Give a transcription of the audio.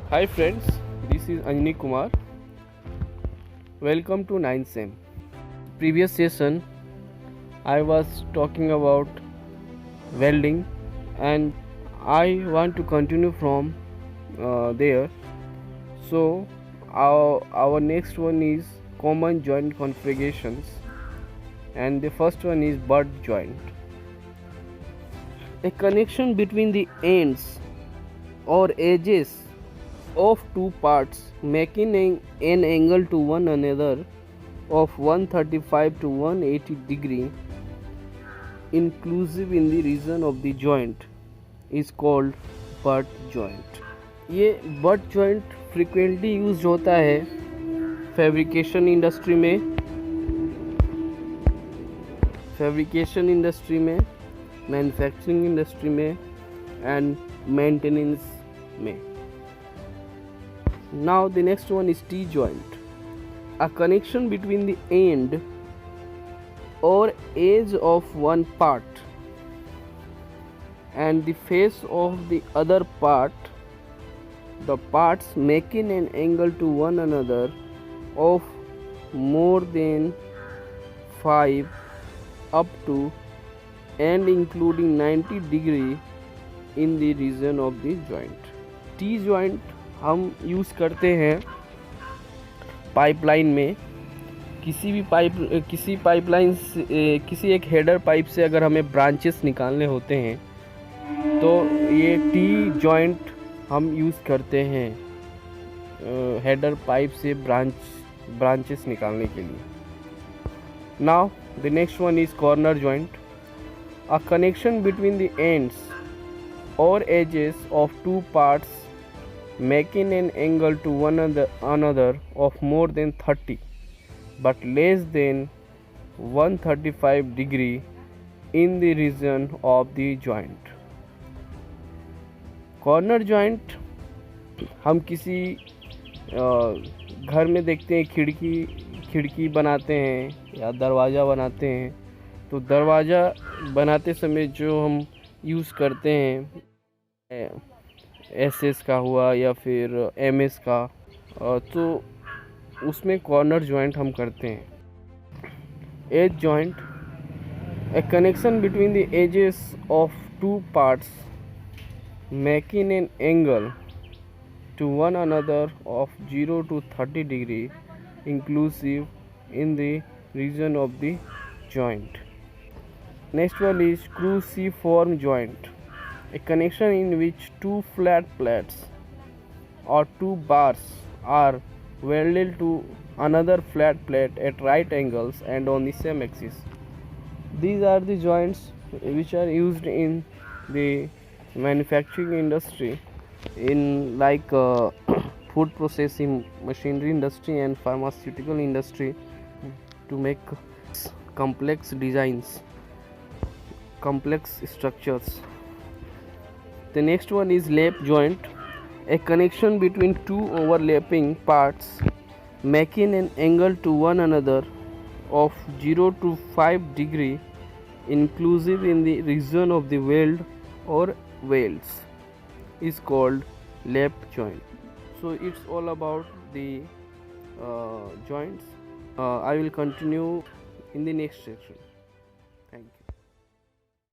Hi friends, this is Anjani Kumar. Welcome to 9th Sem. Previous session I was talking about welding and I want to continue from there. So our next one is common joint configurations and the first one is butt joint. A connection between the ends or edges of two parts making an angle to one another of 135 to 180 degree inclusive in the region of the joint is called butt joint. ये butt joint frequently used होता है fabrication industry में, manufacturing industry में and maintenance में. Now the next one is T-joint, a connection between the end or edge of one part and the face of the other part, the parts making an angle to one another of more than 5 up to and including 90 degree in the region of the joint. T-joint हम use करते हैं pipeline में. किसी pipeline से किसी एक header pipe से अगर हमें ब्रांचेस निकालने होते हैं तो ये टी जॉइंट हम यूज़ करते हैं हेडर पाइप से ब्रांचेस निकालने के लिए. Now the next one is corner joint, a connection between the ends or edges of two parts making an angle to one another of more than 30 but less than 135 degree in the region of the joint. Corner joint हम किसी घर में देखते हैं, खिड़की बनाते हैं या दरवाज़ा बनाते हैं, तो दरवाज़ा बनाते समय जो हम यूज़ करते हैं एसएस का हुआ या फिर एमएस का, तो उसमें कॉर्नर जॉइंट हम करते हैं. As joint, a connection between the edges of two parts making an angle to one another of 0 to 30 degree inclusive in the region of the joint. Next one is cruciform joint, a connection in which two flat plates or two bars are welded to another flat plate at right angles and on the same axis. These are the joints which are used in the manufacturing industry in like food processing machinery industry and pharmaceutical industry to make complex designs, complex structures. The next one is lap joint, a connection between two overlapping parts making an angle to one another of 0 to 5 degree inclusive in the region of the weld or welds is called lap joint. So it's all about the joints. I will continue in the next section.